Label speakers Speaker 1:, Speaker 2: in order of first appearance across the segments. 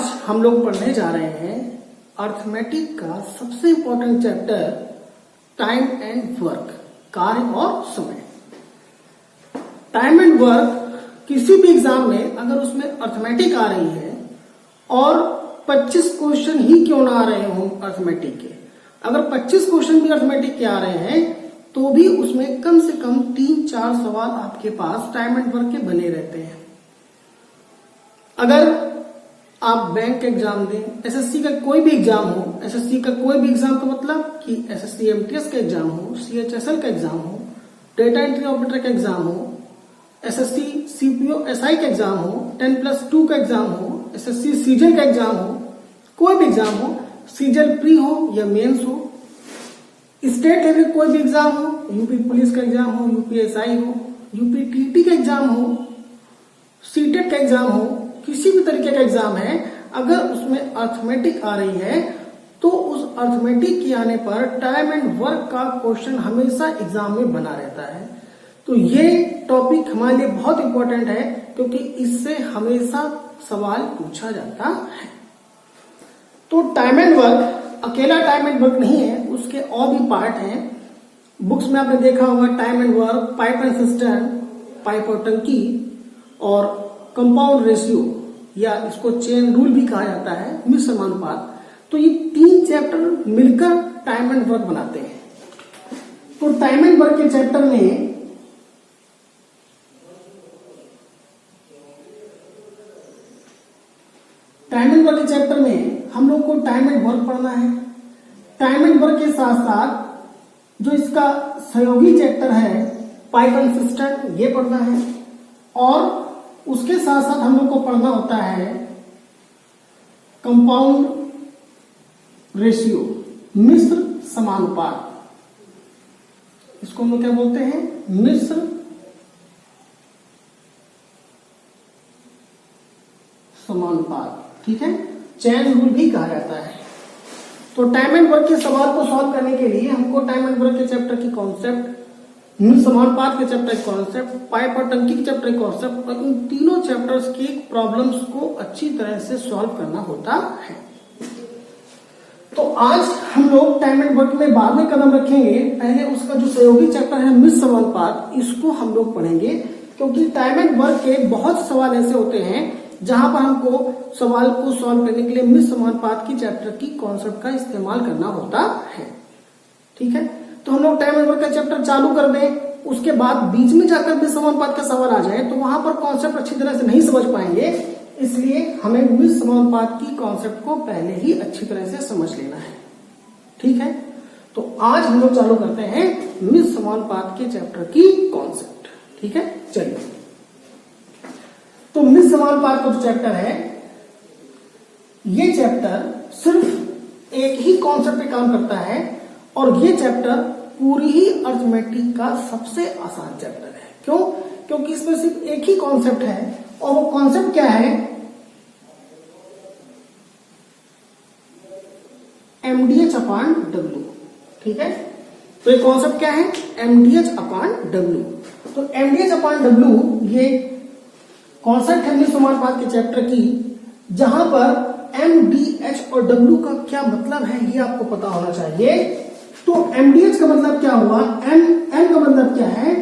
Speaker 1: आज हम लोग पढ़ने जा रहे हैं अर्थमेटिक का सबसे important chapter time and work, कार्य और समय। टाइम एंड वर्क किसी भी एग्जाम में अगर उसमें अर्थमेटिक आ रही है और 25 क्वेश्चन ही क्यों ना आ रहे हो अर्थमेटिक के, अगर 25 क्वेश्चन भी अर्थमेटिक के आ रहे हैं तो भी उसमें कम से कम 3-4 सवाल आपके पास टाइम एंड वर्क के बने रहते हैं। अगर आप बैंक एग्जाम दें, एसएससी का कोई भी एग्जाम हो, एसएससी का कोई भी एग्जाम का मतलब कि एसएससी एमटीएस का एग्जाम हो, सीएचएसएल का एग्जाम हो, डेटा एंट्री ऑपरेटर का एग्जाम हो, एसएससी सीपीओ एसआई का एग्जाम हो, 10+2 का एग्जाम हो, एसएससी सीजल का एग्जाम हो, कोई भी एग्जाम हो, सीजल प्री हो या मेंस हो, स्टेट लेवल कोई भी एग्जाम हो, यूपी पुलिस का एग्जाम हो, यूपीएसआई हो, यूपी टीटी का एग्जाम हो, सीटेट का एग्जाम हो, किसी भी तरीके का एग्जाम है, अगर उसमें अर्थमेटिक आ रही है तो उस अर्थमेटिक के आने पर टाइम एंड वर्क का क्वेश्चन हमेशा एग्जाम में बना रहता है। तो ये टॉपिक हमारे लिए बहुत इंपॉर्टेंट है क्योंकि इससे हमेशा सवाल पूछा जाता है। तो टाइम एंड वर्क अकेला टाइम एंड वर्क नहीं है, उसके और भी पार्ट हैं। बुक्स में आपने देखा होगा time and work, pipe and system, pipe और टंकी, और कंपाउंड रेशियो या इसको चेन रूल भी कहा जाता है, मिश्र समानुपात। तो ये 3 चैप्टर मिलकर टाइम एंड वर्क बनाते हैं। तो टाइम एंड वर्क के चैप्टर में हम लोग को टाइम एंड वर्क पढ़ना है। टाइम एंड वर्क के साथ साथ जो इसका सहयोगी चैप्टर है पाइप एंड सिस्टम, ये पढ़ना है, और उसके साथ साथ हम लोग को पढ़ना होता है कंपाउंड रेशियो, मिश्र समानुपात। इसको हम लोग क्या बोलते हैं? मिश्र समानुपात, ठीक है, चैन रूल भी कहा जाता है। तो टाइम एंड वर्क के सवाल को सॉल्व करने के लिए हमको टाइम एंड वर्क के चैप्टर की कॉन्सेप्ट, मिश्र समानुपात के चैप्टर की कॉन्सेप्ट, पाइप और टंकी के चैप्टर की कॉन्सेप्ट, और इन तीनों चैप्टर्स की प्रॉब्लम्स को अच्छी तरह से सॉल्व करना होता है। तो आज हम लोग टाइम एंड वर्क में बाद में कदम रखेंगे, पहले उसका जो सहयोगी चैप्टर है मिश्र समानुपात, इसको हम लोग पढ़ेंगे, क्योंकि टाइम एंड वर्क के बहुत सवाल ऐसे होते हैं जहां पर हमको सवाल को सॉल्व करने के लिए मिश्र समानुपात की चैप्टर की कॉन्सेप्ट का इस्तेमाल करना होता है। ठीक है, तो हम लोग टाइम एंड वर्क का चैप्टर चालू कर दें, उसके बाद बीच में जाकर मिश्र समानुपात का सवाल आ जाए तो वहां पर कॉन्सेप्ट अच्छी तरह से नहीं समझ पाएंगे, इसलिए हमें मिश्र समानुपात की कॉन्सेप्ट को पहले ही अच्छी तरह से समझ लेना है। ठीक है, तो आज हम लोग चालू करते हैं मिश्र समानुपात के चैप्टर की कॉन्सेप्ट। ठीक है, चलिए। तो मिश्र समानुपात का जो चैप्टर है, ये चैप्टर सिर्फ एक ही कॉन्सेप्ट पे काम करता है, और ये चैप्टर पूरी ही अर्थमेटिक का सबसे आसान चैप्टर है। क्यों? क्योंकि इसमें सिर्फ एक ही कॉन्सेप्ट है, और वो कॉन्सेप्ट क्या है? mdh/w। ठीक है, तो ये कॉन्सेप्ट क्या है? mdh/w। तो mdh/w ये कॉन्सेप्ट है मिश्र समानुपात के चैप्टर की, जहां पर mdh और w का क्या मतलब है ये आपको पता होना चाहिए। तो mdh का मतलब क्या हुआ? m का मतलब क्या है?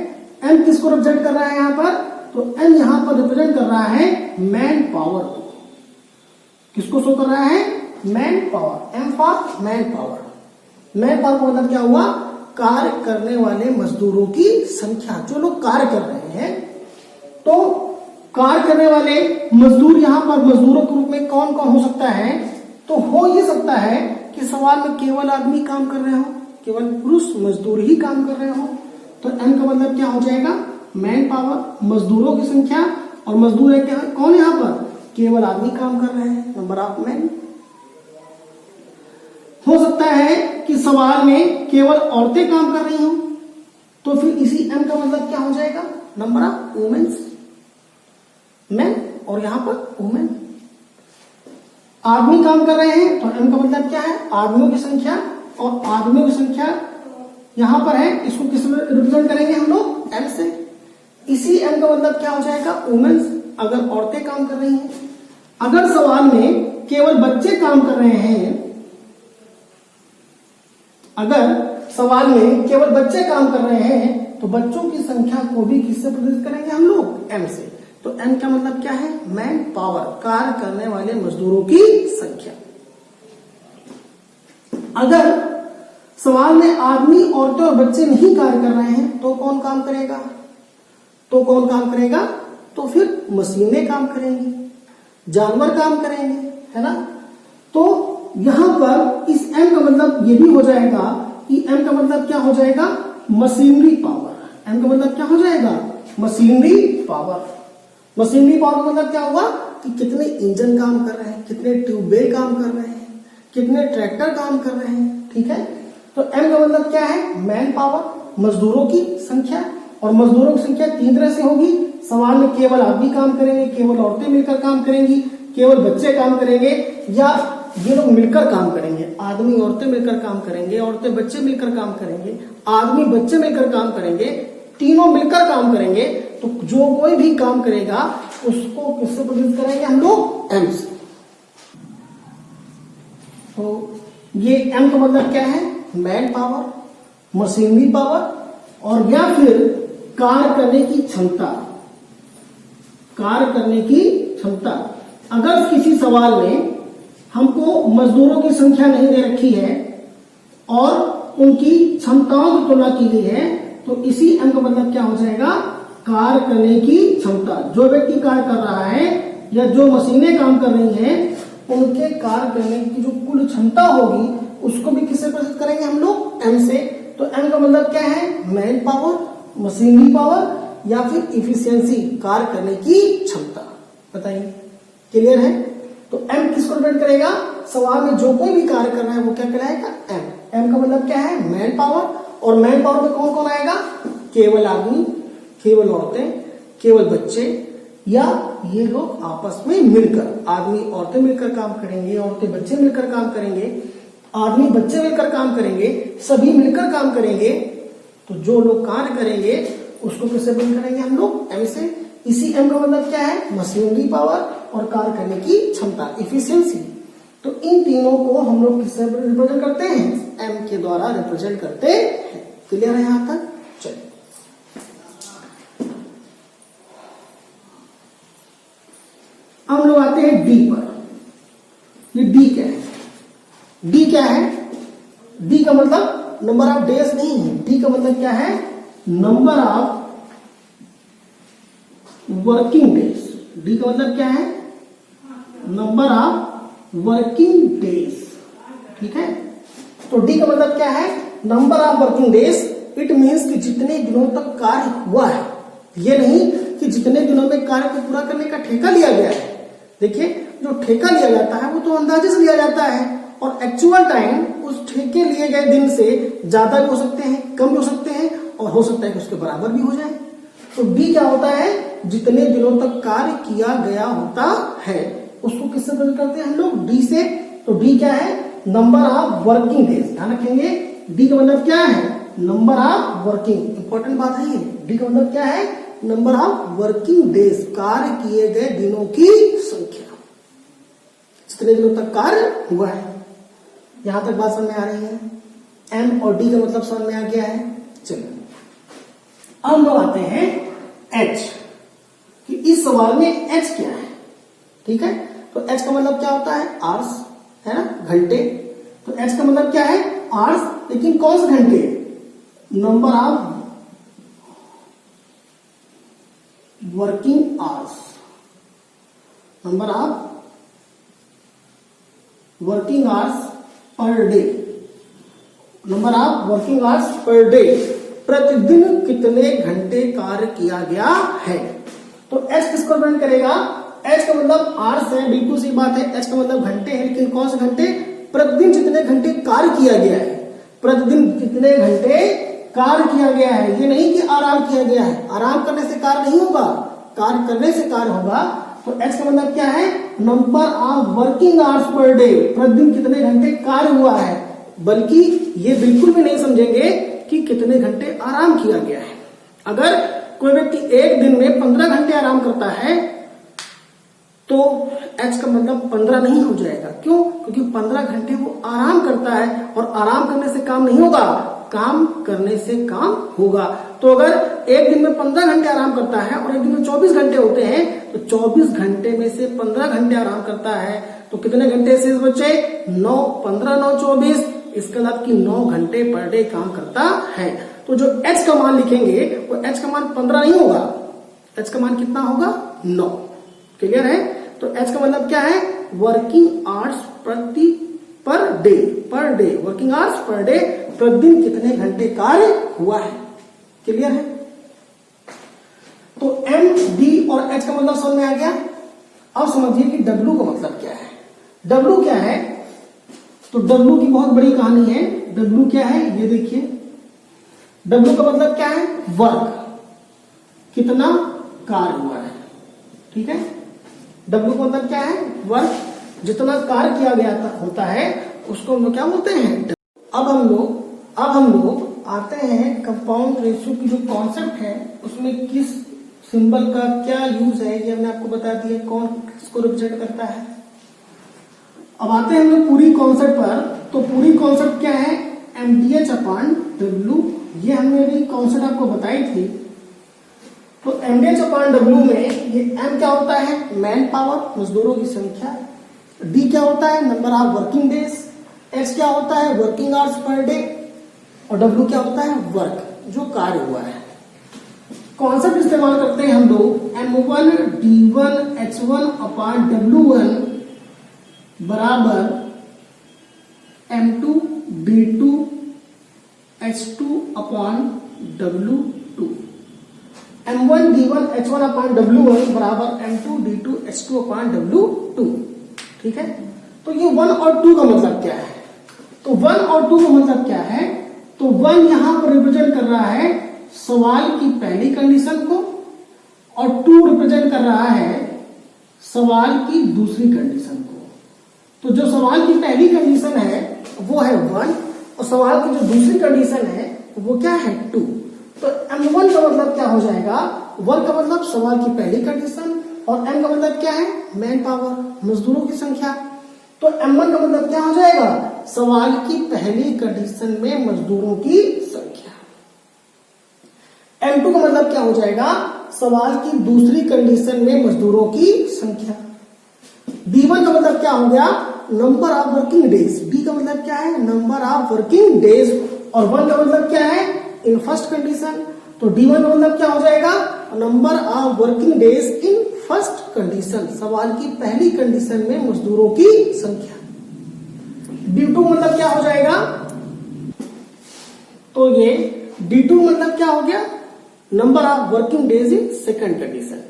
Speaker 1: m किसको रिप्रेजेंट कर रहा है यहाँ पर? तो m यहाँ पर रिप्रेजेंट कर रहा है मैन पावर को। किसको शो कर रहा है? Man power, m for man power. Man power का मतलब क्या हुआ? कार्य करने वाले मजदूरों की संख्या, जो लोग कार्य कर रहे हैं। तो कार्य करने वाले मजदूर यहाँ पर मजदूरों के रूप में कौन कौन हो सकता है? तो हो ये सकता है कि सवाल में केवल आदमी काम कर रहे हो, केवल पुरुष मजदूर ही काम कर रहे हो। तो एम का मतलब क्या हो जाएगा? मैन पावर, मजदूरों की संख्या, और मजदूर है क्या? कौन यहाँ पर? केवल आदमी काम कर रहे हैं, नंबर ऑफ मैन। हो सकता है कि सवाल में केवल औरतें काम कर रही हो, तो फिर इसी एम का मतलब क्या हो जाएगा? नंबर ऑफ वुमेन्स, मैन, और यहां पर वुमेन। आदमी काम कर रहे हैं, तो एम का मतलब क्या है? आदमियों की संख्या, और आदमियों की संख्या यहां पर है, इसको किस में रिप्रेजेंट करेंगे हम लोग? एम से। इसी एम का मतलब क्या हो जाएगा? वुमेन्स, अगर औरतें काम कर रही हैं। अगर सवाल में केवल बच्चे काम कर रहे हैं, अगर सवाल में केवल बच्चे काम कर रहे हैं तो बच्चों की संख्या को भी किससे प्रदर्शित करेंगे हम लोग? m से। तो m का मतलब क्या है? मैन पावर, कार्य करने वाले मजदूरों की संख्या। अगर सवाल में आदमी, औरतें और बच्चे नहीं कार्य कर रहे हैं तो कौन काम करेगा? तो कौन काम करेगा? तो फिर मशीनें काम करेंगी, जानवर काम करेंगे, है ना। तो यहां पर इस m का मतलब ये भी हो जाएगा कि m का मतलब क्या हो जाएगा? Machinery power. m का मतलब क्या हो जाएगा? Machinery power. मशीनरी पावर का मतलब क्या होगा कि कितने इंजन काम कर रहे हैं, कितने ट्यूबवेल काम कर रहे हैं, कितने ट्रैक्टर काम कर रहे हैं, ठीक है। तो m का मतलब क्या है? मैन पावर, मजदूरों की संख्या। और मजदूरों की संख्या तीन तरह से होगी। सवाल में केवल आदमी काम करेंगे, केवल औरतें मिलकर काम करेंगी, केवल बच्चे काम करेंगे, या ये लोग मिलकर काम करेंगे। आदमी औरतें मिलकर काम करेंगे, औरतें बच्चे मिलकर काम करेंगे, आदमी बच्चे मिलकर काम करेंगे, तीनों मिलकर काम करेंगे। तो जो कोई भी काम करेगा उसको किससे प्रदर्शित करेंगे हम लोग? m से। तो ये m का मतलब क्या है? मैन पावर, मशीनरी पावर, और या फिर कार्य करने की क्षमता। कार्य करने की क्षमता। अगर किसी सवाल में हमको मजदूरों की संख्या नहीं दे रखी है और उनकी क्षमताओं की तुलना की गई है तो इसी m का मतलब क्या हो जाएगा? कार्य करने की क्षमता। जो व्यक्ति कार्य कर रहा है या जो मशीनें काम कर रही हैं उनके कार्य करने की जो कुल क्षमता होगी उसको भी किससे प्रदर्शित करेंगे हम लोग? m से। तो m का मतलब क्या है? मैन पावर, मशीनरी पावर, या फिर इफिशियंसी, कार्य करने की क्षमता। बताइए, क्लियर है? तो m किसको रिप्रेजेंट करेगा? सवाल में जो कोई भी कार्य कर रहा है वो क्या कहलाएगा? m। m का मतलब क्या है? Man power. और मैन पावर में कौन कौन आएगा? केवल आदमी, केवल औरतें, केवल बच्चे, या ये लोग आपस में मिलकर, आदमी औरतें मिलकर काम करेंगे, औरतें बच्चे मिलकर काम करेंगे, आदमी बच्चे मिलकर काम करेंगे, सभी मिलकर काम करेंगे। तो जो लोग कार्य करेंगे उसको किससे बंद करेंगे हम लोग? m से। इसी m का मतलब क्या है? मशीनरी पावर और कार्य करने की क्षमता, इफिशियंसी। तो इन तीनों को हम लोग किससे रिप्रेजेंट करते हैं? m के द्वारा रिप्रेजेंट करते हैं। क्लियर है यहां तक? चलिए हम लोग आते हैं d पर। ये d क्या है? d क्या है? d का मतलब नंबर ऑफ डेज नहीं है। d का मतलब क्या है? Number of working days. d का मतलब क्या है? Number of working days. ठीक है। तो d का मतलब क्या है? Number of working days. It means कि जितने दिनों तक कार्य हुआ है। ये नहीं कि जितने दिनों में कार्य को पूरा करने का ठेका लिया गया है। देखिए, जो ठेका लिया जाता है वो तो अंदाजे से लिया जाता है, और एक्चुअल टाइम उस ठेके लिए गए दिन से ज्यादा भी हो सकते हैं, कम भी हो सकते हैं, और हो सकता है कि उसके बराबर भी हो जाए। तो डी क्या होता है? जितने दिनों तक कार्य किया गया होता है उसको किससे प्रकट करते हैं हम लोग? डी से। तो डी क्या है? Number of working days. ध्यान रखेंगे, डी का मतलब क्या है? Number of working. इंपॉर्टेंट बात है ये। डी का मतलब क्या है? नंबर ऑफ वर्किंग डेज, कार्य किए गए दिनों की संख्या, जितने दिनों तक कार्य हुआ है। यहां तक बात समझ में आ रही है? एम और डी का मतलब समझ में आ गया है। चलिए अब हम लोग आते हैं एच, कि इस सवाल में एच क्या है। ठीक है। तो एच का मतलब क्या होता है? आवर्स, है ना, घंटे। तो एच का मतलब क्या है? आवर्स, लेकिन कौन से घंटे? Number of working hours, number of working hours per day, number of working hours per day. प्रतिदिन कितने घंटे कार्य किया गया है। तो एच किसको रिप्रेजेंट करेगा? एच का मतलब आवर्स है, बिल्कुल सी बात है। एच का मतलब घंटे है, लेकिन कौन से घंटे? प्रतिदिन जितने घंटे कार्य किया गया है। प्रतिदिन कितने घंटे कार्य किया गया है। ये नहीं कि आराम किया गया है। आराम करने से कार्य नहीं होगा, कार्य करने से कार्य होगा। तो एच का मतलब क्या है? Number of working hours per day, प्रतिदिन कितने घंटे कार्य हुआ है। बल्कि ये बिल्कुल भी नहीं समझेंगे कि कितने घंटे आराम किया गया है। अगर कोई व्यक्ति एक दिन में 15 घंटे आराम करता है तो h का मतलब 15 नहीं हो जाएगा। क्यों? क्योंकि 15 घंटे वो आराम करता है और आराम करने से काम नहीं होगा, काम करने से काम होगा। तो अगर एक दिन में 15 घंटे आराम करता है और एक दिन में 24 घंटे होते हैं, तो 24 घंटे में से 15 घंटे आराम करता है, तो कितने घंटे शेष बचे? 9, 15, 9, 24। इसका मतलब कि 9 घंटे पर डे काम करता है। तो जो h का मान लिखेंगे वो h का मान 15 नहीं होगा, h का मान कितना होगा? 9। क्लियर है? तो h का मतलब क्या है? Working hours per day working hours per day, प्रतिदिन कितने घंटे कार्य हुआ है। क्लियर है? तो m, d और h का मतलब समझ में आ गया। अब समझिए कि w का मतलब क्या है। w क्या है? तो w की बहुत बड़ी कहानी है। w क्या है ये देखिए। w का मतलब क्या है? वर्क, कितना कार्य हुआ है। ठीक है? w का मतलब क्या है? वर्क, जितना कार्य किया गया होता है उसको हम लोग क्या बोलते हैं? अब हम लोग आते हैं कंपाउंड रेशियो की जो कॉन्सेप्ट है उसमें किस सिंबल का क्या यूज है ये हमने आपको बता दिया, कौन किसको रिप्रेजेंट करता है। अब आते हैं हम लोग पूरी कॉन्सेप्ट पर। तो पूरी कॉन्सेप्ट क्या है? mdh/w। ये हमने अभी कॉन्सेप्ट आपको बताई थी। तो mdh/w में ये m क्या होता है? मैन पावर, मजदूरों की संख्या। d क्या होता है? Number of working days. h क्या होता है? Working hours per day. और w क्या होता है? वर्क, जो कार्य हुआ है। कॉन्सेप्ट इस्तेमाल करते हैं हम लोग m1 d1 h1/w1 बराबर m2 d2 h2/w2। m1 d1 h1/w1 बराबर m2 d2 h2/w2। ठीक है? तो ये 1 और 2 का मतलब क्या है? तो 1 और 2 का मतलब क्या है? तो 1 यहां पर रिप्रेजेंट कर रहा है सवाल की पहली कंडीशन को और 2 रिप्रेजेंट कर रहा है सवाल की दूसरी कंडीशन को। तो जो सवाल की पहली कंडीशन है वो है 1 और सवाल की जो दूसरी कंडीशन है वो क्या है? 2। तो m1 का मतलब क्या हो जाएगा? 1 का मतलब सवाल की पहली कंडीशन और m का मतलब क्या है? मैन पावर, मजदूरों की संख्या। तो m1 का मतलब क्या हो जाएगा? सवाल की पहली कंडीशन में मजदूरों की संख्या। m2 का मतलब क्या हो जाएगा? सवाल की दूसरी कंडीशन में मजदूरों की संख्या। d1 का मतलब क्या हो गया? Number of working days. d का मतलब क्या है? Number of working days. और 1 का मतलब क्या है? In first condition. तो d1 का मतलब क्या हो जाएगा? Number of working days in first condition, सवाल की पहली कंडीशन में मजदूरों की संख्या। d2 मतलब क्या हो जाएगा? तो ये d2 मतलब क्या हो गया? Number of working days in second condition.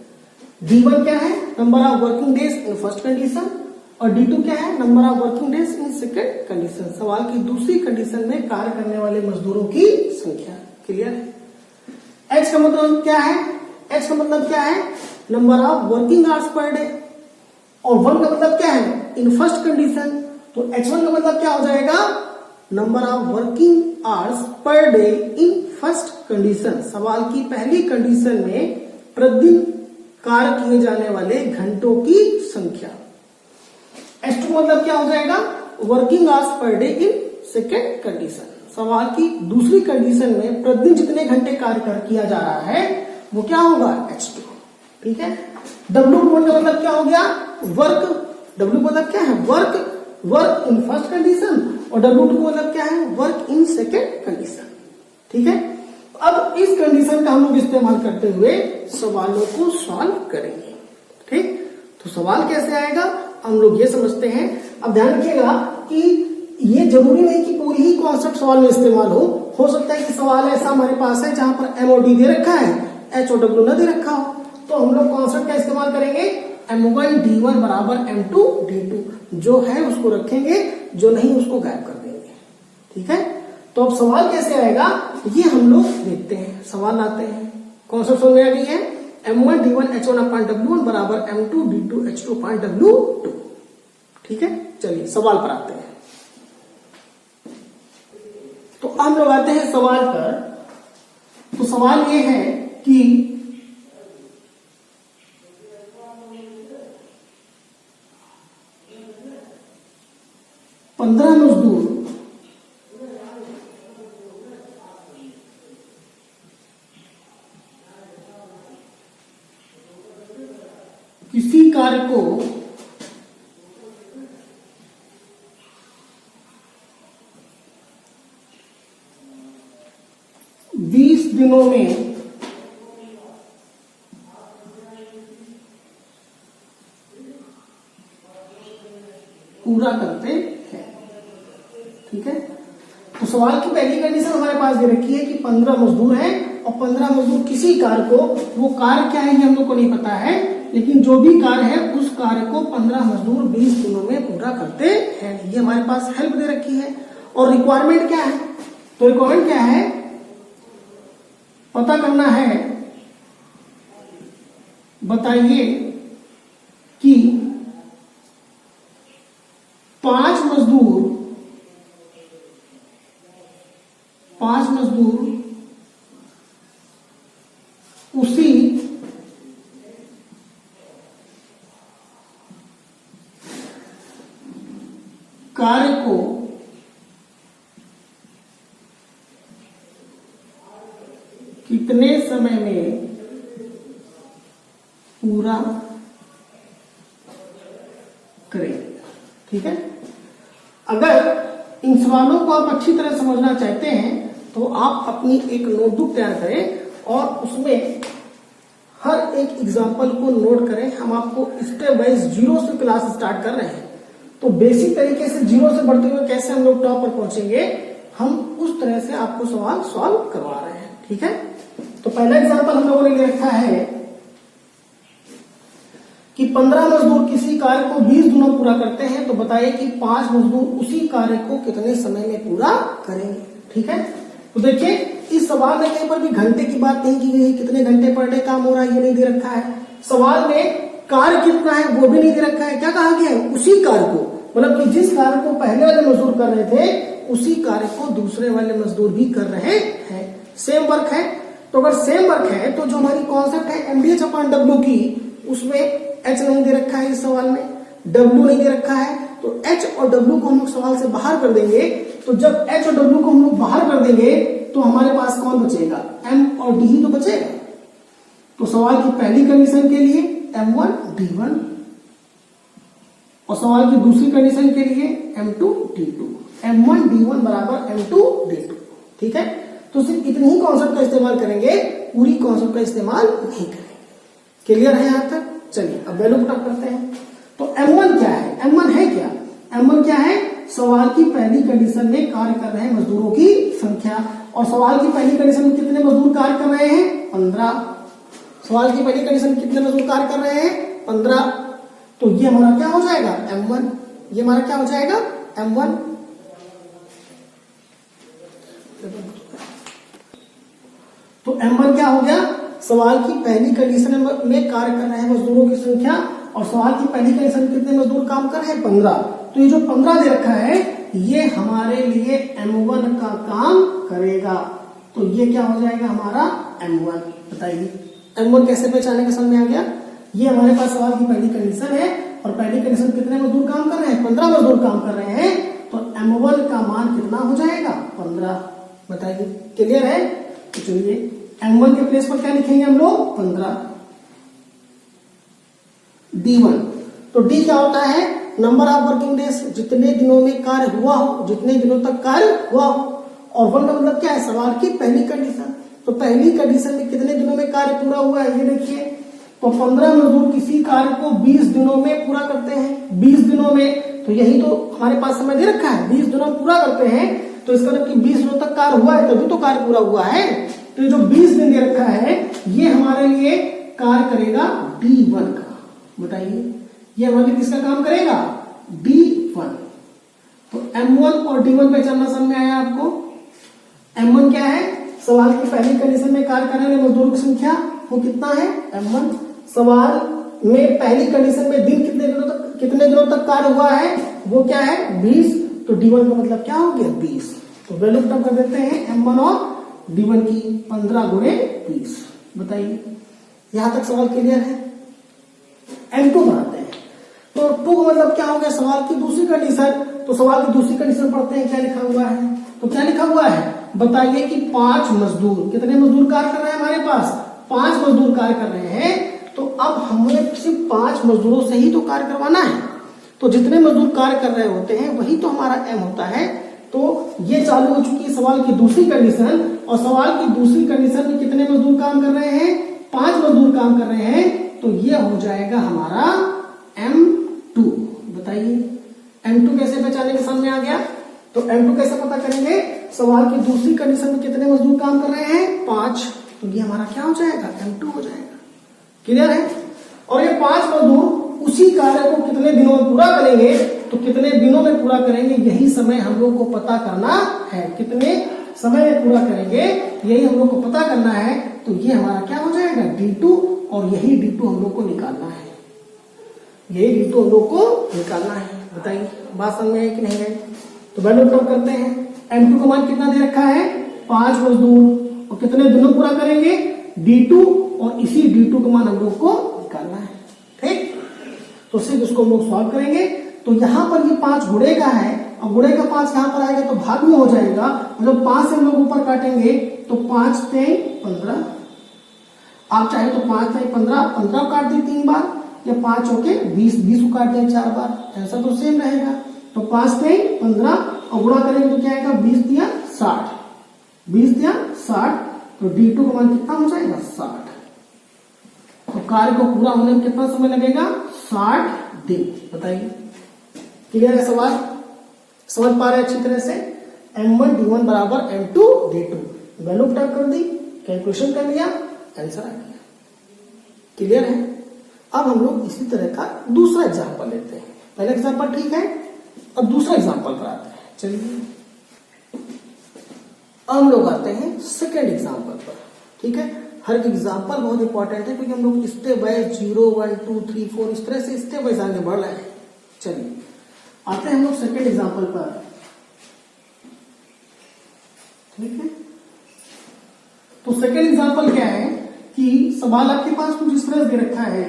Speaker 1: d1 क्या है? Number of working days in first condition और d2 क्या है? Number of working days in second condition, सवाल की दूसरी कंडीशन में कार्य करने वाले मजदूरों की संख्या। क्लियर है? h का मतलब क्या है? h का मतलब क्या है? Number of working hours per day. और 1 का मतलब क्या है? In first condition. तो h1 का मतलब क्या हो जाएगा? Number of working hours per day in first condition, सवाल की पहली कंडीशन में प्रतिदिन कार्य किए जाने वाले घंटों की संख्या। h2 मतलब क्या हो जाएगा? Working hours per day in second condition, सवाल की दूसरी कंडीशन में प्रतिदिन जितने घंटे कार्य किया जा रहा है वो क्या होगा? h2। ठीक है? w1 का मतलब क्या हो गया? वर्क। w मतलब क्या है? वर्क इन फर्स्ट कंडीशन और w2 का मतलब क्या है? Work in second condition. ठीक है? अब इस कंडीशन का हम लोग इस्तेमाल करते हुए सवालों को सॉल्व करेंगे। ठीक? तो सवाल कैसे आएगा हम लोग ये समझते हैं। अब ध्यान रखिएगा कि ये जरूरी नहीं कि पूरी ही कॉन्सेप्ट सवाल में इस्तेमाल हो सकता है कि सवाल ऐसा हमारे पास है जहां पर m और d दे रखा है, h और w न दे रखा हो, तो हम लोग कॉन्सेप्ट का इस्तेमाल करेंगे m1 d1 बराबर m2 d2, जो है उसको रखेंगे, जो नहीं उसको गायब कर देंगे। ठीक है? तो अब सवाल कैसे आएगा ये हम लोग देखते हैं। सवाल आते हैं, कॉन्सेप्ट समझ में आ गई है? m1 d1 h1/w1 बराबर m2 d2 h2/w2। ठीक है? चलिए सवाल पर आते हैं। तो हम लोग आते हैं सवाल पर। तो सवाल ये है कि किसी कार्य को बीस दिनों में पूरा करते हैं। ठीक है, तो सवाल की पहली कंडीशन हमारे पास दे रखी है कि 15 मजदूर हैं और 15 मजदूर किसी कार्य को, वो कार्य क्या है ये हम लोग को नहीं पता है, लेकिन जो भी कार्य है उस कार्य को 15 मजदूर 20 दिनों में पूरा करते हैं। ये हमारे पास हेल्प दे रखी है। और रिक्वायरमेंट क्या है, तो रिक्वायरमेंट क्या है, पता करना है, बताइए कि 5 मजदूर उसी कार्य को कितने समय में पूरा करें। ठीक है, अगर इन सवालों को आप अच्छी तरह समझना चाहते हैं तो आप अपनी एक नोटबुक तैयार करें और उसमें हर एक एग्जाम्पल को नोट करें। हम आपको स्टेप वाइज जीरो से क्लास स्टार्ट कर रहे हैं, तो बेसिक तरीके से जीरो से बढ़ते हुए कैसे हम लोग टॉप पर पहुंचेंगे, हम उस तरह से आपको सवाल सॉल्व करवा रहे हैं। ठीक है, तो पहला एग्जाम्पल हम लोगों ने ले रखा है कि 15 मजदूर किसी कार्य को 20 दिनों पूरा करते हैं, तो बताइए कि 5 मजदूर उसी कार्य को कितने समय में पूरा करेंगे। ठीक है, तो देखिए इस सवाल में कहीं पर भी घंटे की बात नहीं की गई है, कितने घंटे पर डे काम हो रहा है ये नहीं दे रखा है। सवाल में कार्य कितना है वो भी नहीं दे रखा है। क्या कहा गया है, उसी कार्य को, मतलब कि जिस कार्य को पहले वाले मजदूर कर रहे थे उसी कार्य को दूसरे वाले मजदूर भी कर रहे हैं। सेम वर्क है, तो अगर सेम वर्क है तो जो हमारी कॉन्सेप्ट है MDH/W की, उसमें H नहीं दे रखा है इस सवाल में, W नहीं दे रखा है, तो H और W को हम लोग सवाल से बाहर कर देंगे। तो जब H और W को हम लोग बाहर कर देंगे तो हमारे पास कौन बचेगा, M और D ही तो बचेगा। तो सवाल की पहली कंडीशन के लिए M1 D1 और सवाल की दूसरी कंडीशन के लिए M2 D2, M1 D1 बराबर M2 D2। ठीक है, तो सिर्फ इतनी ही कॉन्सेप्ट का इस्तेमाल करेंगे, पूरी कॉन्सेप्ट का इस्तेमाल नहीं करेंगे। क्लियर है यहां तक? चलिए अब वैल्यू पुट अप करते हैं। तो M1 क्या है, M1 है क्या, M1 क्या है, सवाल की पहली कंडीशन में कार्य कर रहे मजदूरों की संख्या। और सवाल की पहली कंडीशन में कितने मजदूर कार्य कर रहे हैं, 15। सवाल की पहली कंडीशन में कितने मजदूर कार्य कर रहे हैं, 15। तो ये हमारा क्या हो जाएगा, M1। ये हमारा क्या हो जाएगा, M1। तो M1 क्या हो गया, सवाल की पहली कंडीशन में कार्य कर रहे हैं मजदूरों की संख्या, और सवाल की पहली कंडीशन में कितने मजदूर काम कर रहे हैं, 15। तो ये जो 15 दे रखा है ये हमारे लिए M1 का काम करेगा। तो ये क्या हो जाएगा हमारा M1। बताइए M1 कैसे पहचाने का समझ में आ गया। ये हमारे पास सवाल की पहली कंडीशन है और पहली कंडीशन कितने मजदूर काम कर रहे हैं, 15 मजदूर काम कर रहे हैं। तो M1 का मान कितना हो जाएगा, 15। बताइए क्लियर है। तो चलिए M1 के प्लेस पर क्या लिखेंगे हम लोग, 15। D1, तो D क्या होता है, नंबर ऑफ वर्किंग डेज, जितने दिनों में कार्य हुआ हो, जितने दिनों तक कार्य हुआ हो। और 1 का मतलब क्या है, सवाल की पहली कंडीशन। तो पहली कंडीशन में कितने दिनों में कार्य पूरा हुआ है, ये देखिए। तो 15 मजदूर किसी कार्य को 20 दिनों में पूरा करते हैं, 20 दिनों में। तो यही तो हमारे पास समय दे रखा है, 20 दिनों में पूरा करते हैं। तो इसका मतलब कि 20 दिनों तक कार्य हुआ है तभी तो कार्य पूरा हुआ है। तो ये जो 20 दिन दे रखा है ये हमारे लिए कार्य करेगा D1 का। बताइए ये हमारे लिए किसका काम करेगा, D1। तो M1 और D1 पहचानना समझ में आया आपको। M1 क्या है, सवाल की पहली कंडीशन में कार्य करने वाले मजदूरों की संख्या, वो कितना है, M1। सवाल में पहली कंडीशन में दिन कितने दिनों तक कार्य हुआ है, वो क्या है, 20। तो D1 का मतलब क्या हो गया, 20। तो वैल्यू पुट अप कर देते हैं M1 और D1 की, 15 गुणे 20। बताइए यहां तक सवाल क्लियर है। M2 बनाते हैं। तो 2 का मतलब क्या हो गया, सवाल की दूसरी कंडीशन। तो सवाल की दूसरी कंडीशन पढ़ते हैं, क्या लिखा हुआ है। तो क्या लिखा हुआ है, बताइए कि 5 मजदूर, कितने मजदूर कार्य कर रहे हैं हमारे पास, 5 मजदूर कार्य कर रहे हैं। तो अब हमें सिर्फ 5 मजदूरों से ही तो कार्य करवाना है, तो जितने मजदूर कार्य कर रहे होते हैं वही तो हमारा एम होता है। तो ये चालू हो चुकी है सवाल की दूसरी कंडीशन, और सवाल की दूसरी कंडीशन में कितने मजदूर काम कर रहे हैं, 5 मजदूर काम कर रहे हैं, तो ये हो जाएगा हमारा M2। बताइए M2 कैसे पहचाने के सामने आ गया, तो M2 कैसे पता करेंगे, सवाल की दूसरी कंडीशन में कितने मजदूर काम कर रहे हैं, 5, तो ये हमारा क्या हो जाएगा, M2 हो जाएगा। क्लियर है। और ये 5 मजदूर उसी कार्य को कितने दिनों में पूरा करेंगे, तो कितने दिनों में पूरा करेंगे यही समय हम लोग को पता करना है, कितने समय में पूरा करेंगे यही हम लोग को पता करना है। तो ये हमारा क्या हो जाएगा, D2, और यही D2 हम लोग को निकालना है, यही D2 हम लोग को निकालना है। बताइए बात समझ में है कि नहीं है। तो वैल्यू पुट करते हैं, M2 का मान कितना दे रखा है, 5 मजदूर, और कितने दिनों पूरा करेंगे, D2, और इसी D2 का मान हम लोग को निकालना है। ठीक, तो सिर्फ इसको हम लोग सॉल्व करेंगे। तो यहां पर ये 5 गुणे का है, और गुणे का 5 यहां पर आएगा तो भाग में हो जाएगा, और जब 5 से हम लोग ऊपर काटेंगे तो 5 × 15, आप चाहे तो 5 × 15 15 काट दें 3 बार, या 5 होके 20 20 को काट दें 4 बार, ऐसा तो सेम रहेगा। तो 5 × 15 और गुणा करेंगे तो क्या आएगा, 20 × 60, 20 × 60, तो D2 का मान कितना हो जाएगा, 60। तो कार्य को पूरा होने में कितना समय लगेगा, 60 दिन। बताइए क्लियर है सवाल, समझ पा रहे हैं अच्छी तरह से। M1 D1 बराबर M2 D2, वैल्यू टाइप कर दी, कैलकुलेशन कर लिया, आंसर आ गया। क्लियर है। अब हम लोग इसी तरह का दूसरा एग्जांपल लेते हैं। पहला एग्जांपल ठीक है, अब दूसरा एग्जांपल कराते हैं। चलिए अब हम लोग आते हैं सेकेंड एग्जांपल पर। ठीक है, हर एक एग्जांपल बहुत इंपॉर्टेंट है, क्योंकि हम लोग स्टेप बाय 0 1 2 3 4 इस तरह से स्टेप बाय आगे बढ़ रहे हैं। चलिए आते हैं हम लोग सेकेंड एग्जांपल पर। ठीक है, तो सेकेंड एग्जांपल क्या है कि सवाल आपके पास कुछ इस तरह दे रखा है,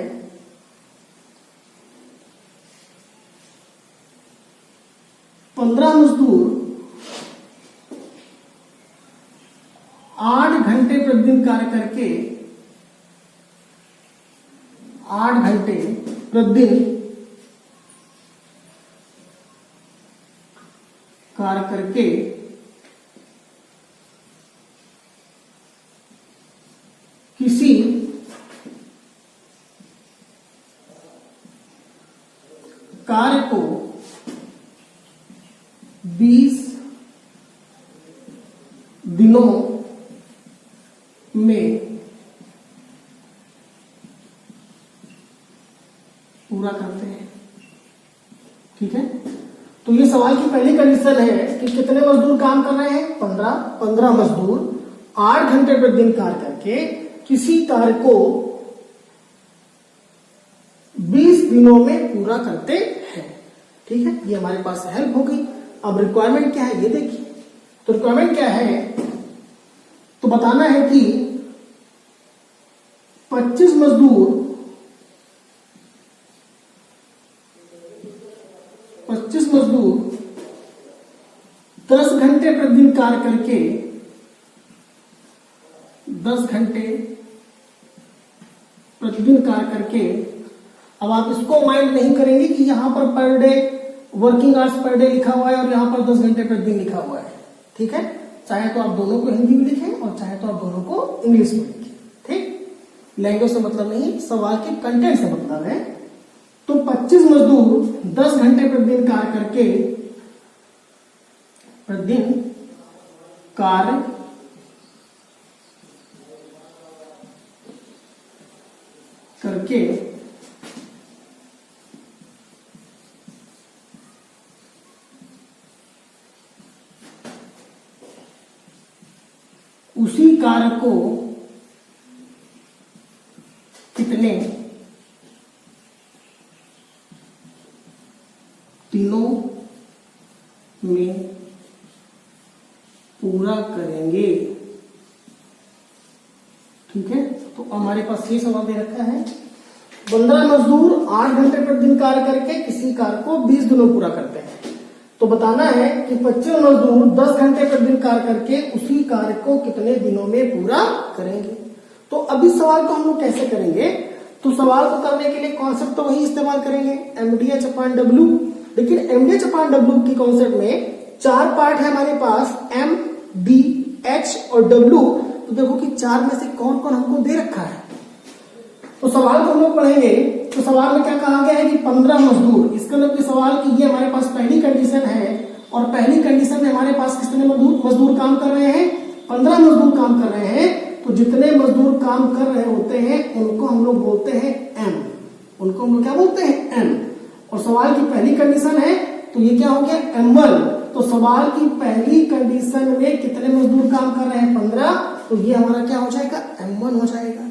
Speaker 1: पंद्रह मजदूर 8 घंटे प्रतिदिन कार्य करके 8 घंटे प्रतिदिन कार्य करके किसी कार्य को 20 दिनों में पूरा करते हैं। ठीक है, तो ये सवाल की पहली कंडीशन है कि कितने मजदूर काम कर रहे हैं, 15 मजदूर 8 घंटे प्रतिदिन कार्य करके किसी कार्य को 20 दिनों में पूरा करते हैं। ठीक है, ये हमारे पास हेल्प हो गई। अब रिक्वायरमेंट क्या है ये देखिए। तो रिक्वायरमेंट क्या है, तो बताना है कि 25 मजदूर 10 घंटे प्रतिदिन कार्य करके 10 घंटे प्रतिदिन कार्य करके, अब आप इसको माइंड नहीं करेंगे कि यहां per day working hours per day लिखा हुआ है और यहां पर 10 घंटे प्रतिदिन लिखा हुआ है। ठीक है, चाहे तो आप दोनों को हिंदी में लिखें और चाहे तो आप दोनों को इंग्लिश में लिखें। ठीक, लैंग्वेज से मतलब नहीं, सवाल के कंटेंट से मतलब है। तो 25 मजदूर 10 घंटे प्रतिदिन कार्य करके प्रतिदिन कार्य करके उसी कार्य को कितने दिनों में पूरा करेंगे। ठीक है, तो हमारे पास ये सवाल दे रखा है, 15 मजदूर 8 घंटे प्रतिदिन कार्य करके किसी कार्य को 20 दिनों पूरा करते हैं। तो बताना है कि 25 मजदूर 10 घंटे प्रतिदिन कार्य करके उसी कार्य को कितने दिनों में पूरा करेंगे। तो अभी सवाल को हम लोग कैसे करेंगे, तो सवाल को करने के लिए कॉन्सेप्ट तो वही इस्तेमाल करेंगे, mdh अपॉन डब्ल्यू। लेकिन mdh अपॉन डब्ल्यू की कॉन्सेप्ट में 4 पार्ट है हमारे पास, m, d, h और w। तो देखो कि 4 में से कौन कौन हमको दे रखा है। तो सवाल को हम लोग पढ़ेंगे तो सवाल में क्या कहा गया है कि 15 मजदूर। इसका मतलब कि सवाल की ये हमारे पास पहली कंडीशन है और पहली कंडीशन में हमारे पास कितने मजदूर काम कर रहे हैं, 15 मजदूर काम कर रहे हैं। तो जितने मजदूर काम कर रहे होते हैं उनको हम लोग बोलते हैं m, उनको हम लोग क्या बोलते हैं m। और सवाल की पहली कंडीशन है तो ये क्या हो गया m1। तो सवाल की पहली कंडीशन में कितने मजदूर काम कर रहे हैं 15, तो ये हमारा क्या हो जाएगा m1 हो जाएगा।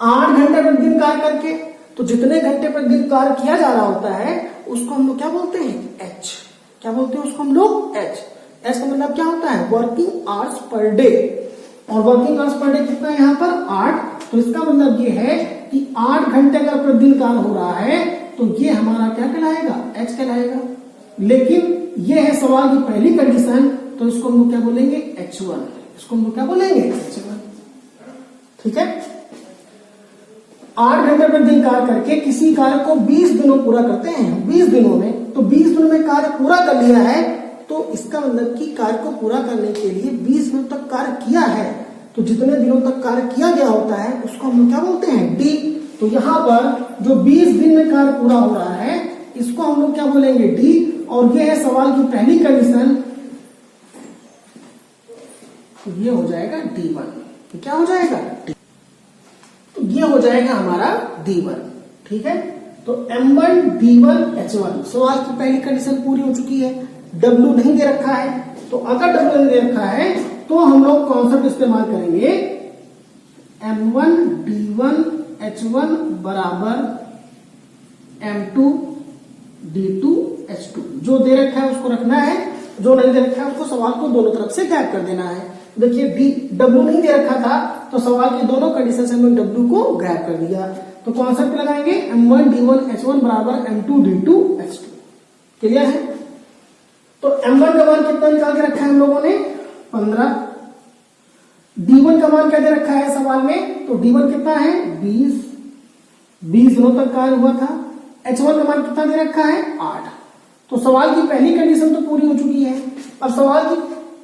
Speaker 1: 8 घंटे प्रतिदिन कार्य करके, तो जितने घंटे प्रतिदिन कार्य किया जा रहा होता है उसको हम लोग क्या बोलते हैं h। क्या बोलते हैं उसको हम लोग h। h का मतलब क्या होता है वर्किंग आवर्स पर डे, और वर्किंग आवर्स पर डे कितना है यहाँ पर 8। तो इसका मतलब ये है कि 8 घंटे का प्रतिदिन कार्य हो रहा है तो ये हमारा क्या कहलाएगा h कहलाएगा। लेकिन ये है सवाल की पहली कंडीशन, तो इसको हम लोग क्या बोलेंगे h1, इसको हम लोग क्या बोलेंगे h1। ठीक है, 8 घंटे प्रतिदिन कार्य करके किसी कार्य को 20 दिनों पूरा करते हैं, 20 दिनों में। तो 20 दिनों में कार्य पूरा कर लिया है तो इसका मतलब कि कार्य को पूरा करने के लिए 20 दिनों तक कार्य किया है। तो जितने दिनों तक कार्य किया गया होता है उसको हम लोग क्या बोलते हैं डी। तो यहाँ पर जो 20 दिन में कार्य पूरा हो रहा है इसको हम लोग क्या बोलेंगे डी। और ये है सवाल की पहली कंडीशन, तो ये हो जाएगा D1। तो क्या हो जाएगा D, तो ये हो जाएगा हमारा D1। ठीक है, तो M1 D1 H1 सवाल की पहली कंडीशन पूरी हो चुकी है। W नहीं दे रखा है, तो अगर W नहीं दे रखा है तो हम लोग कॉन्सेप्ट इस्तेमाल करेंगे M1 D1 H1 बराबर M2 D2 H2। जो दे रखा है उसको रखना है, जो नहीं दे रखा है उसको सवाल को दोनों तरफ से गायब कर देना है। देखिए W नहीं दे रखा था तो सवाल की दोनों कंडीशन से हमने W को गायब कर दिया। तो कॉन्सेप्ट लगाएंगे M1 D1 H1 बराबर M2 D2 H2। क्लियर है, तो M1 का मान कितना निकाल के रखा है हम लोगों ने 15। D1 का मान क्या दे रखा है सवाल में, तो D1 कितना है 20 दिनों तक कार्य हुआ था। H1 का मान कितना दे रखा है 8। तो सवाल की पहली कंडीशन तो पूरी हो चुकी है। अब सवाल की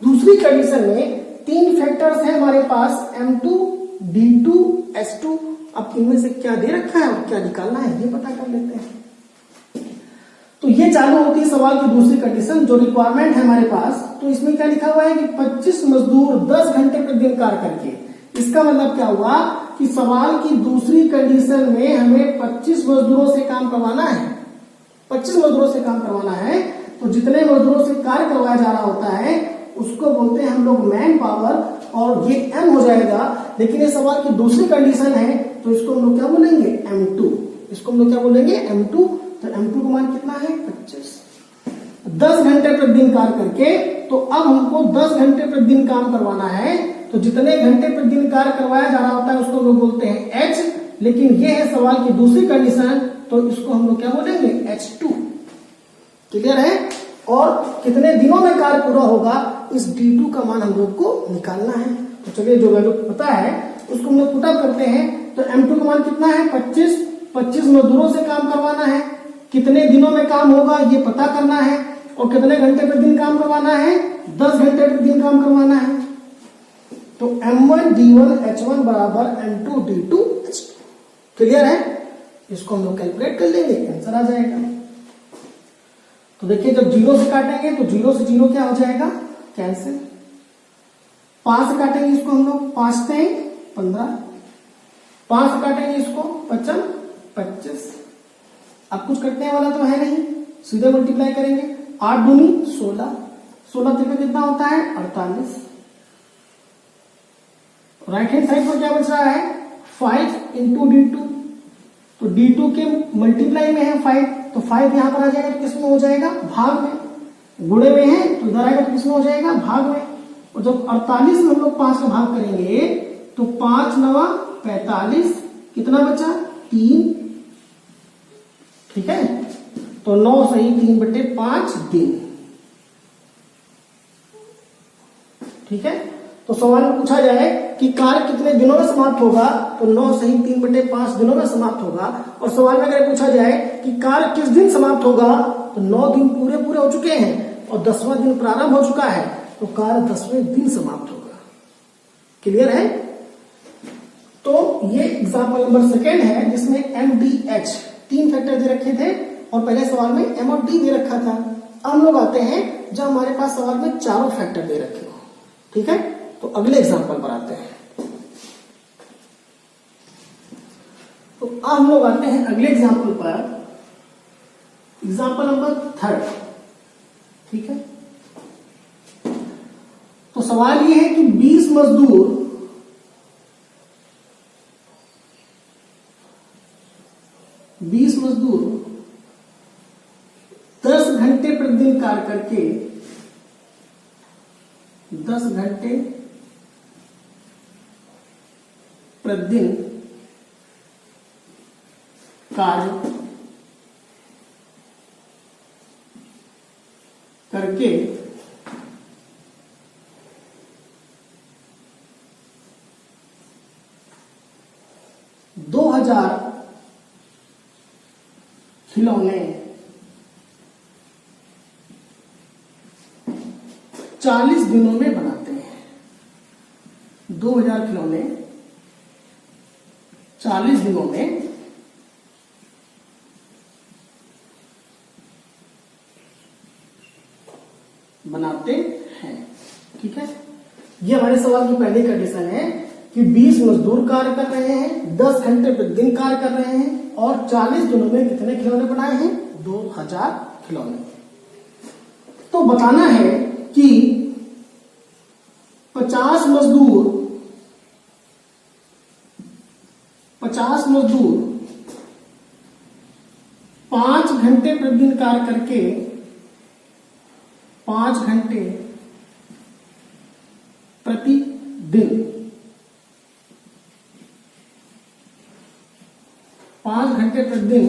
Speaker 1: दूसरी कंडीशन में 3 फैक्टर्स हैं हमारे पास M2 D2 H2। अब इनमें से क्या दे रखा है और क्या निकालना है ये पता कर लेते हैं। तो ये चालू होती है सवाल की दूसरी कंडीशन, जो रिक्वायरमेंट है हमारे पास। तो इसमें क्या लिखा हुआ है कि 25 मजदूर 10 घंटे प्रतिदिन कार्य करके। इसका मतलब क्या हुआ कि सवाल की दूसरी कंडीशन में हमें 25 मजदूरों से काम करवाना है, 25 मजदूरों से काम करवाना है। तो जितने मजदूरों से कार्य करवाया जा रहा होता है उसको बोलते हैं हम लोग मैन पावर, और ये M हो जाएगा। लेकिन ये सवाल की दूसरी कंडीशन है तो इसको हम लोग क्या बोलेंगे M2। इसको हम लोग क्या बोलेंगे M2। तो M2 का मान कितना है 25। 10 घंटे प्रतिदिन कार्य करके, तो अब हमको 10 घंटे प्रतिदिन काम करवाना है। तो जितने घंटे प्रतिदिन कार्य करवाया जा रहा होता है उसको हम लोग बोलते हैं H। लेकिन ये है सवाल की दूसरी कंडीशन, तो इसको हम लोग क्या बोलेंगे H2। क्लियर है, और कितने दिनों में कार्य पूरा होगा इस D2 का मान हम लोग को निकालना है। तो चलिए जो वैल्यू पता है उसको हम लोग पुटअप करते हैं। तो M2 का मान कितना है 25 मजदूरों से काम करवाना है। कितने दिनों में काम होगा ये पता करना है, और कितने घंटे प्रतिदिन काम करवाना है 10 घंटे प्रतिदिन काम करवाना है। तो M1 D1 H1 बराबर M2 D2 H2। क्लियर है, इसको हम लोग कैलकुलेट कर लेंगे, आंसर आ जाएगा। तो देखिए जब 0 से काटेंगे तो 0 से 0 क्या हो जाएगा कैंसिल। 5 से काटेंगे इसको हम लोग, 5 से 15, 5 से काटेंगे इसको 55 25। अब कुछ कटने वाला तो है नहीं, सीधे मल्टीप्लाई करेंगे। 8 दूनी 16, 16 तिरके कितना होता है 48। राइट हैंड साइड पर क्या बच रहा है 5 इंटू D2। तो D2 के मल्टीप्लाई में है 5, तो 5 यहां पर आ जाएगा तो किसमें हो जाएगा भाग में। गुणे में है तो इधर आएगा तो किसमें हो जाएगा भाग में। और जब 48 में हम लोग 5 का भाग करेंगे तो 5 9 45, कितना बचा 3। ठीक है, तो 9 सही 3/5 दिन। ठीक है, तो सवाल में पूछा जाए कि कार्य कितने दिनों में समाप्त होगा, तो 9 सही 3/5 दिनों में समाप्त होगा। और सवाल में अगर पूछा जाए कि कार्य किस दिन समाप्त होगा, तो 9 दिन पूरे हो चुके हैं और 10वां दिन प्रारंभ हो चुका है, तो कार्य 10वें दिन समाप्त होगा। क्लियर है? तो ये एग्जाम्पल नंबर 2 है जिसमें MDH 3 फैक्टर दे रखे थे और पहले सवाल में M और D दे रखा था। अब हम लोग आते हैं जब हमारे पास सवाल में चारों फैक्टर दे रखे हो। ठीक है, तो अगले एग्जाम्पल पर आते हैं। तो अब हम लोग आते हैं अगले एग्जाम्पल पर, एग्जाम्पल नंबर 3। ठीक है, तो सवाल ये है कि 20 मजदूर 10 घंटे प्रतिदिन कार्य करके 10 घंटे प्रतिदिन कार्य करके 2000 खिलौने 40 दिनों में बनाते हैं। 2000 खिलौने 40 दिनों में बनाते हैं। ठीक है, ये हमारे सवाल की पहली कंडीशन है कि 20 मजदूर कार्य कर रहे हैं, 10 घंटे प्रतिदिन कार्य कर रहे हैं और 40 दिनों में कितने खिलौने बनाए हैं? 2000 खिलौने। तो बताना है कि 50 मजदूर 5 घंटे प्रतिदिन कार्य करके 5 घंटे प्रतिदिन 5 घंटे प्रतिदिन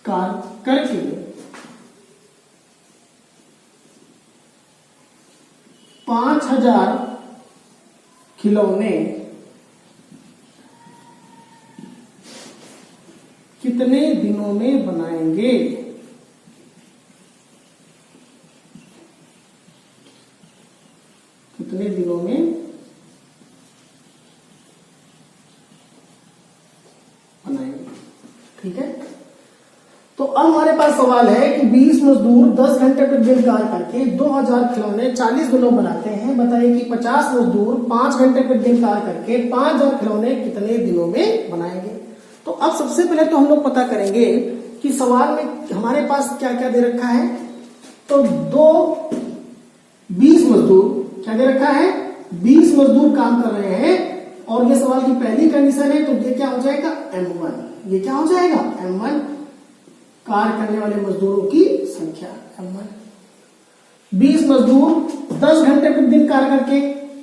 Speaker 1: कार्य करके 5000 खिलौने कितने दिनों में बनाएंगे? कितने दिनों में बनाएंगे? ठीक है, तो अब हमारे पास सवाल है कि 20 मजदूर 10 घंटे प्रतिदिन कार्य करके 2000 खिलौने 40 दिनों बनाते हैं। बताइए कि 50 मजदूर 5 घंटे प्रतिदिन कार्य करके 5000 खिलौने कितने दिनों में बनाएंगे? तो अब सबसे पहले तो हम लोग पता करेंगे कि सवाल में हमारे पास क्या क्या दे रखा है। तो 20 मजदूर क्या दे रखा है? 20 मजदूर काम कर रहे हैं और ये सवाल की पहली कंडीशन है, तो ये क्या हो जाएगा? M1। ये क्या हो जाएगा? M1, कार्य करने वाले मजदूरों की संख्या M1। 20 मजदूर 10 घंटे प्रतिदिन कार्य करके,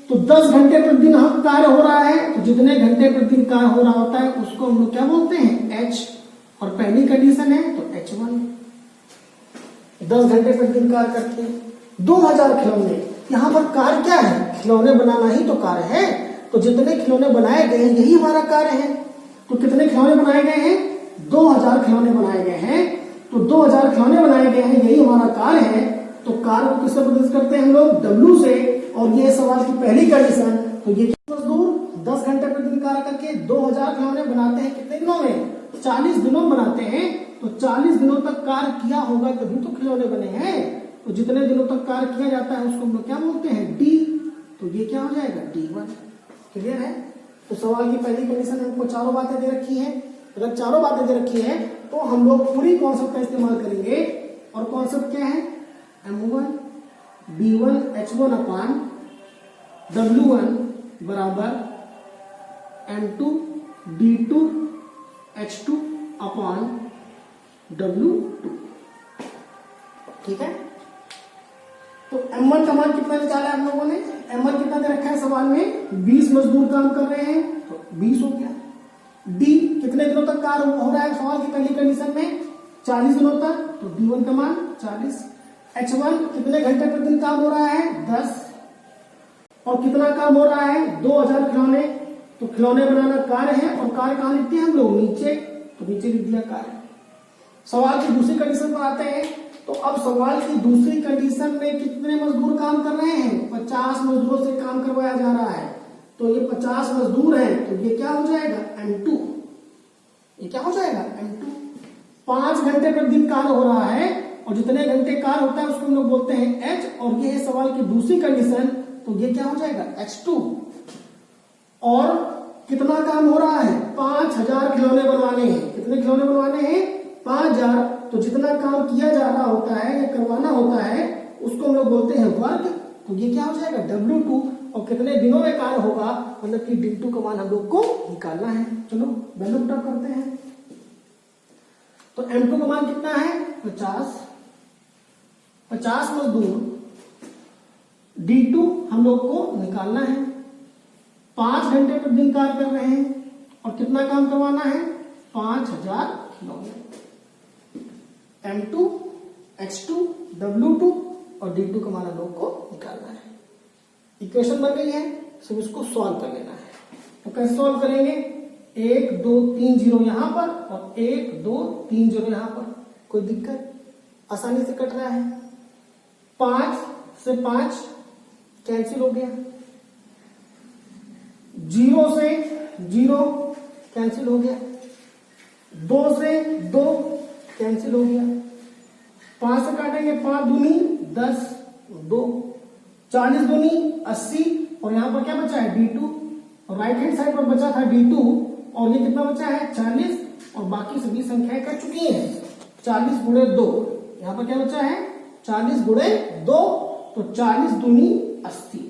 Speaker 1: तो 10 घंटे प्रतिदिन कार्य हो रहा है, तो जितने घंटे प्रतिदिन कार्य हो रहा होता है उसको हम लोग क्या बोलते हैं? H। और पहली कंडीशन है तो H1। 10 घंटे प्रतिदिन कार्य करके 2000 खिलौने, यहां पर कार्य क्या है? खिलौने बनाना ही तो कार्य है। तो जितने खिलौने बनाए गए हैं यही हमारा कार्य है। तो कितने खिलौने बनाए गए हैं? 2000 खिलौने बनाए गए हैं। तो 2000 खिलौने बनाए गए हैं, यही हमारा कार्य है। तो कार्य को किससे प्रदर्शित करते हैं हम लोग? W से। और ये सवाल की पहली कंडीशन, तो ये मजदूर 10 घंटे प्रतिदिन कार्य करके 2000 खिलौने बनाते हैं कितने दिनों में? 40 दिनों बनाते हैं। तो 40 दिनों तक कार्य किया होगा तभी तो खिलौने बने हैं। तो जितने दिनों तक कार्य किया जाता है उसको हम लोग क्या बोलते हैं? D। तो ये क्या हो जाएगा? D1। क्लियर है? तो सवाल की पहली कंडीशन हमको चारों बातें दे रखी है। अगर चारों बातें दे रखी है तो हम लोग पूरी कॉन्सेप्ट का इस्तेमाल करेंगे। और कॉन्सेप्ट क्या है? M1 B1 H1 अपान W1 बराबर M2 D2 H2 अपान W2। ठीक है, तो M1 का मान कितना निकाला है हम लोगों ने? M1 कितना दे रखा है सवाल में? 20 मजदूर काम कर रहे हैं, तो 20 हो गया। D कितने दिनों तक कार्य हो रहा है सवाल की पहली कंडीशन में? 40 दिन होता तो D1 का मान 40। H1 कितने घंटे प्रतिदिन काम हो रहा है 10, और कितना काम हो रहा है 2000 खिलौने। तो खिलौने बनाना कार्य है, और कार्य कहां लिखते हैं हम लोग नीचे, तो नीचे लिख दिया कार्य। सवाल की दूसरी कंडीशन पर आते हैं। तो अब सवाल की दूसरी कंडीशन में कितने मजदूर काम कर रहे हैं, 50 मजदूरों से काम करवाया जा रहा है। तो ये 50 मजदूर हैं, तो ये क्या हो जाएगा M2, ये क्या हो जाएगा M2। 5 घंटे प्रतिदिन कार्य हो रहा है, और जितने घंटे कार्य होता है उसको हम लोग बोलते हैं H, और ये है सवाल की दूसरी कंडीशन, तो ये क्या हो जाएगा H2। और कितना काम हो रहा है 5000 खिलौने बनवाने हैं। कितने खिलौने बनवाने हैं 5000। तो जितना काम किया जा रहा होता है या करवाना होता है उसको हम लोग बोलते हैं वर्क, तो ये क्या हो जाएगा W2। और कितने दिनों में कार्य होगा, मतलब कि D2 का मान हम लोग को निकालना है। चलो वैल्यू पुट अप करते हैं। तो M2 का मान कितना है 50। 50 मजदूर D2 हम लोग को निकालना है। 5 घंटे प्रतिदिन कार्य कर रहे हैं, और कितना काम करवाना है 5000 खिलौने। M2, H2, W2 और D2 का मान हम लोग को निकालना है। इक्वेशन बन गई है, सिर्फ इसको सॉल्व कर लेना है। तो कैसे सॉल्व करेंगे, 1 2 3 0 यहां पर, और 1 2 3 0 यहां पर। कोई दिक्कत, आसानी से कट रहा है। 5 से 5 कैंसिल हो गया, 0 से 0 कैंसिल हो गया, 2 से 2 कैंसिल हो गया। 5 से काटेंगे 5 दूनी 10, 2 40 दूनी 80, और यहां पर क्या बचा है D2, और राइट हैंड साइड पर बचा था D2, और ये कितना बचा है 40, और बाकी सभी संख्याएं कट चुकी हैं। 40 गुणे 2, यहां पर क्या बचा है 40 गुणे 2, तो 40 दूनी 80,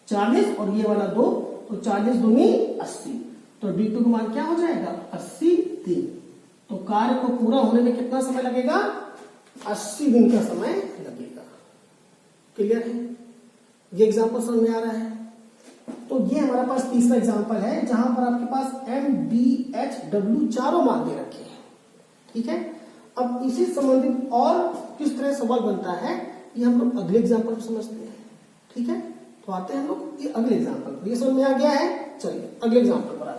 Speaker 1: 40 और ये वाला 2, तो 40 दूनी 80। तो D2 का मान क्या हो जाएगा 80 दिन। तो कार्य को पूरा होने में कितना समय लगेगा 80 दिन का समय लगेगा। क्लियर है, ये एग्जांपल समझ में आ रहा है। तो ये हमारे पास तीसरा एग्जांपल है, जहां पर आपके पास M, D, H, W चारों मान दे रखे हैं। ठीक है, अब इसी संबंधित और किस तरह सवाल बनता है ये हम लोग अगले एग्जांपल में समझते हैं। ठीक है, तो आते हैं हम लोग ये अगले एग्जांपल। ये समझ में आ गया है, चलिए अगले एग्जांपल पर आते हैं।